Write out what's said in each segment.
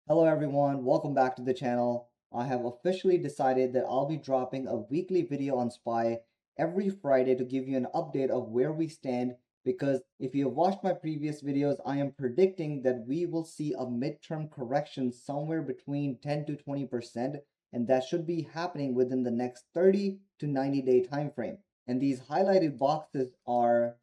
Hello everyone, welcome back to the channel. I have officially decided that I'll be dropping a weekly video on SPY every Friday to give you an update of where we stand, because if you have watched my previous videos, I am predicting that we will see a midterm correction somewhere between 10 to 20%, and that should be happening within the next 30 to 90 day time frame. And these highlighted boxes are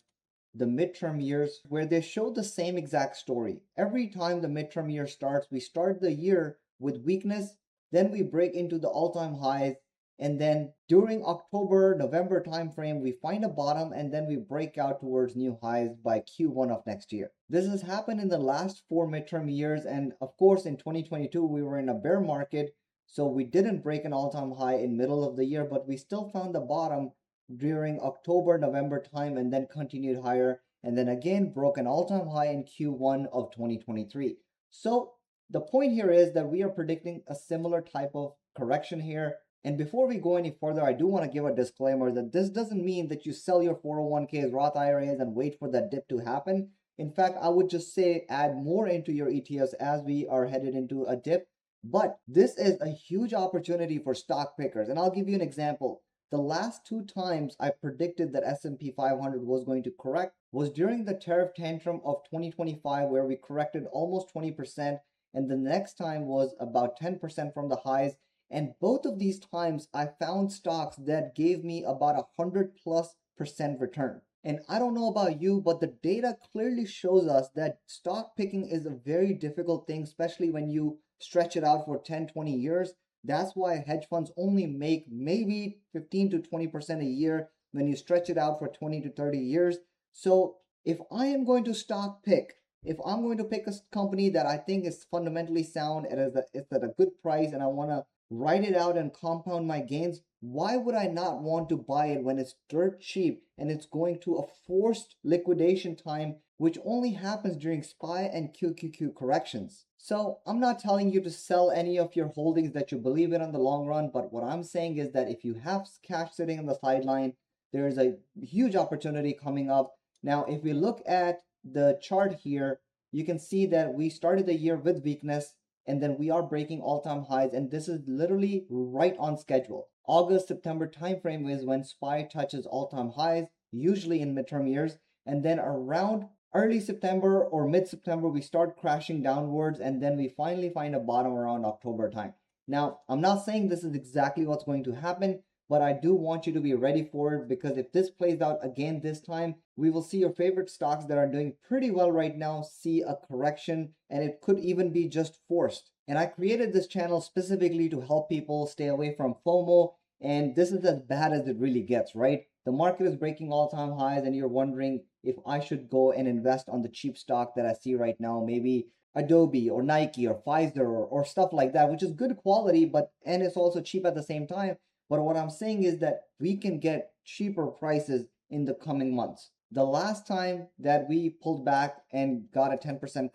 the midterm years where they show the same exact story. Every time the midterm year starts, we start the year with weakness, then we break into the all-time highs, and then during October, November timeframe, we find a bottom and then we break out towards new highs by Q1 of next year. This has happened in the last four midterm years, and of course in 2022 we were in a bear market, so we didn't break an all-time high in middle of the year, but we still found the bottom during October, November time, and then continued higher, and then again broke an all-time high in Q1 of 2023. So the point here is that we are predicting a similar type of correction here. And before we go any further, I do want to give a disclaimer that this doesn't mean that you sell your 401ks, Roth IRAs, and wait for that dip to happen. In fact, I would just say add more into your ETFs as we are headed into a dip. But this is a huge opportunity for stock pickers. And I'll give you an example. The last two times I predicted that S&P 500 was going to correct was during the tariff tantrum of 2025, where we corrected almost 20%, and the next time was about 10% from the highs. And both of these times I found stocks that gave me about 100+% return. And I don't know about you, but the data clearly shows us that stock picking is a very difficult thing, especially when you stretch it out for 10, 20 years. That's why hedge funds only make maybe 15 to 20% a year when you stretch it out for 20 to 30 years. So if I am going to stock pick, if I'm going to pick a company that I think is fundamentally sound and it's at a good price, and I want to write it out and compound my gains, why would I not want to buy it when it's dirt cheap and it's going to a forced liquidation time, which only happens during SPY and QQQ corrections? So I'm not telling you to sell any of your holdings that you believe in the long run, but what I'm saying is that if you have cash sitting on the sideline, there is a huge opportunity coming up. Now, if we look at the chart here, you can see that we started the year with weakness, and then we are breaking all-time highs, and this is literally right on schedule. August, September timeframe is when SPY touches all-time highs, usually in midterm years, and then around early September or mid-September, we start crashing downwards, and then we finally find a bottom around October time. Now, I'm not saying this is exactly what's going to happen, but I do want you to be ready for it, because if this plays out again this time, we will see your favorite stocks that are doing pretty well right now see a correction, and it could even be just forced. And I created this channel specifically to help people stay away from FOMO, and this is as bad as it really gets, right? The market is breaking all-time highs, and you're wondering if I should go and invest on the cheap stock that I see right now, maybe Adobe or Nike or Pfizer or stuff like that, which is good quality, but and it's also cheap at the same time. But what I'm saying is that we can get cheaper prices in the coming months. The last time that we pulled back and got a 10%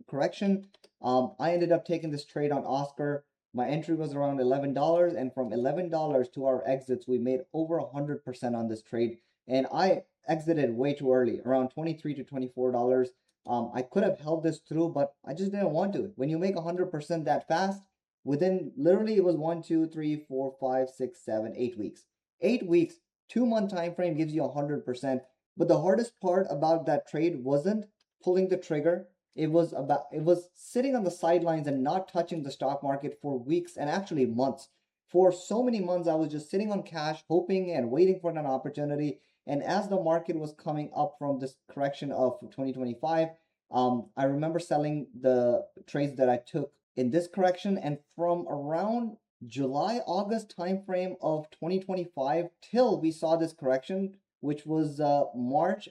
correction, I ended up taking this trade on Oscar. My entry was around $11, and from $11 to our exits, we made over 100% on this trade. And I exited way too early, around $23 to $24. I could have held this through, but I just didn't want to. When you make 100% that fast, within literally it was 1, 2, 3, 4, 5, 6, 7, 8 weeks. 8 weeks, 2-month time frame gives you 100%. But the hardest part about that trade wasn't pulling the trigger. It was sitting on the sidelines and not touching the stock market for weeks and actually months. For so many months, I was just sitting on cash, hoping and waiting for an opportunity. And as the market was coming up from this correction of 2025, I remember selling the trades that I took in this correction, and from around July, August timeframe of 2025 till we saw this correction, which was March,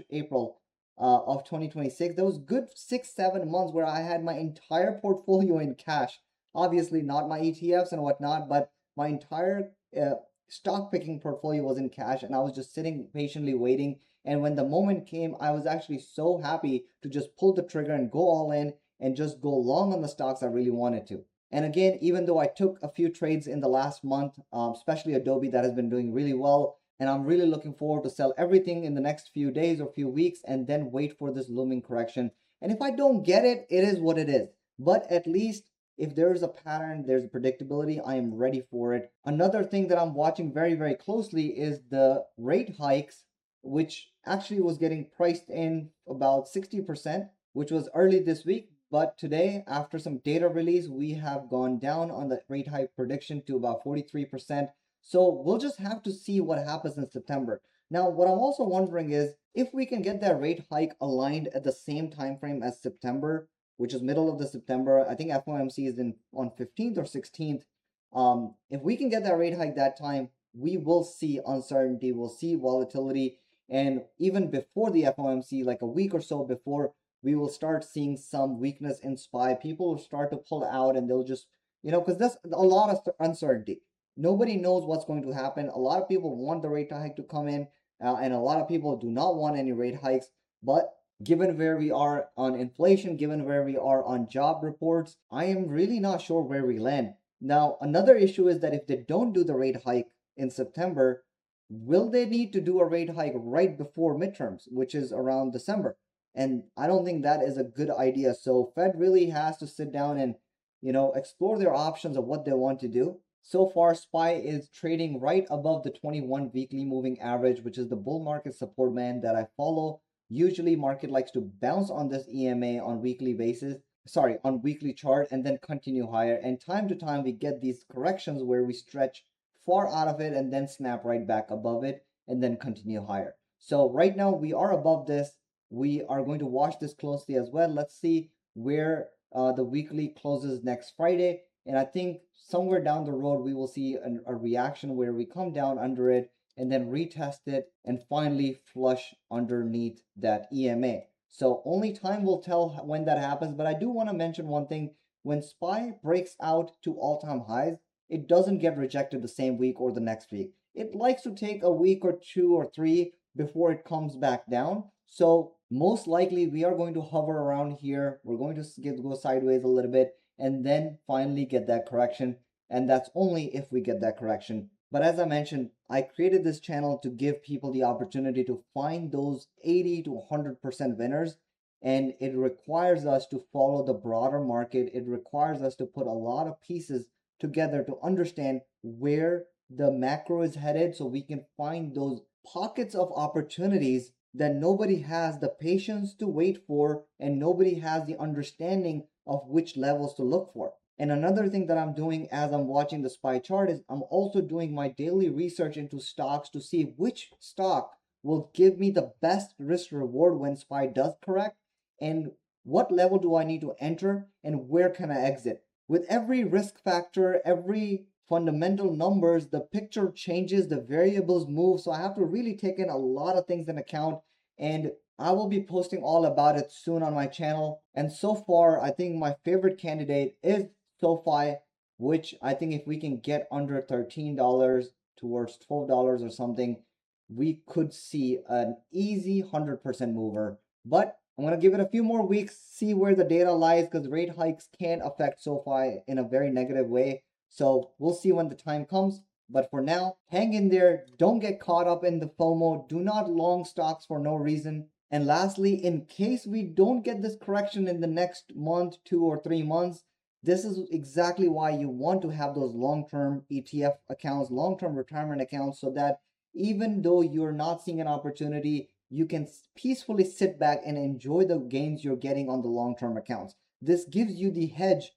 April of 2026. There was good 6, 7 months where I had my entire portfolio in cash. Obviously, not my ETFs and whatnot, but my entire stock picking portfolio was in cash, and I was just sitting patiently waiting. And when the moment came, I was actually so happy to just pull the trigger and go all in and just go long on the stocks I really wanted to. And again, even though I took a few trades in the last month, especially Adobe that has been doing really well, and I'm really looking forward to sell everything in the next few days or few weeks and then wait for this looming correction. And if I don't get it, it is what it is. but at least if there's a pattern, there's a predictability, I am ready for it. Another thing that I'm watching very, very closely is the rate hikes, which actually was getting priced in about 60%, which was early this week. But today, after some data release, we have gone down on the rate hike prediction to about 43%. So we'll just have to see what happens in September. Now, what I'm also wondering is if we can get that rate hike aligned at the same time frame as September, which is middle of the September. I think FOMC is in on 15th or 16th. If we can get that rate hike that time, we will see uncertainty, we'll see volatility, and even before the FOMC, like a week or so before, we will start seeing some weakness in SPY. People will start to pull out, and they'll just, because there's a lot of uncertainty. Nobody knows what's going to happen. A lot of people want the rate hike to come in, and a lot of people do not want any rate hikes. But given where we are on inflation, given where we are on job reports, I am really not sure where we land. Now, another issue is that if they don't do the rate hike in September, will they need to do a rate hike right before midterms, which is around December? And I don't think that is a good idea. So Fed really has to sit down and, explore their options of what they want to do. So far, SPY is trading right above the 21 weekly moving average, which is the bull market support band that I follow. Usually market likes to bounce on this EMA on weekly chart and then continue higher. And time to time, we get these corrections where we stretch far out of it and then snap right back above it and then continue higher. So right now we are above this. We are going to watch this closely as well. Let's see where the weekly closes next Friday. And I think somewhere down the road, we will see a reaction where we come down under it and then retest it and finally flush underneath that EMA. So only time will tell when that happens. But I do want to mention one thing. When SPY breaks out to all-time highs, it doesn't get rejected the same week or the next week. It likes to take a week or 2 or 3 before it comes back down. So most likely we are going to hover around here. We're going to go sideways a little bit and then finally get that correction. And that's only if we get that correction. But as I mentioned, I created this channel to give people the opportunity to find those 80 to 100% winners. And it requires us to follow the broader market. It requires us to put a lot of pieces together to understand where the macro is headed so we can find those pockets of opportunities that nobody has the patience to wait for and nobody has the understanding of which levels to look for. And another thing that I'm doing as I'm watching the SPY chart is I'm also doing my daily research into stocks to see which stock will give me the best risk reward when SPY does correct, and what level do I need to enter and where can I exit. With every risk factor, every fundamental numbers, the picture changes, the variables move. So I have to really take in a lot of things in account, and I will be posting all about it soon on my channel. And so far, I think my favorite candidate is SoFi, which I think if we can get under $13 towards $12 or something, we could see an easy 100% mover. But I'm going to give it a few more weeks, see where the data lies, because rate hikes can affect SoFi in a very negative way. So we'll see when the time comes. But for now, hang in there. Don't get caught up in the FOMO. Do not long stocks for no reason. And lastly, in case we don't get this correction in the next month, 2 or 3 months, this is exactly why you want to have those long-term ETF accounts, long-term retirement accounts, so that even though you're not seeing an opportunity, you can peacefully sit back and enjoy the gains you're getting on the long-term accounts. This gives you the hedge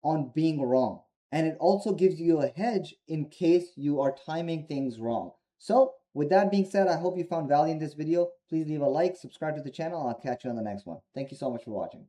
on being wrong. And it also gives you a hedge in case you are timing things wrong. So with that being said, I hope you found value in this video. Please leave a like, subscribe to the channel. I'll catch you on the next one. Thank you so much for watching.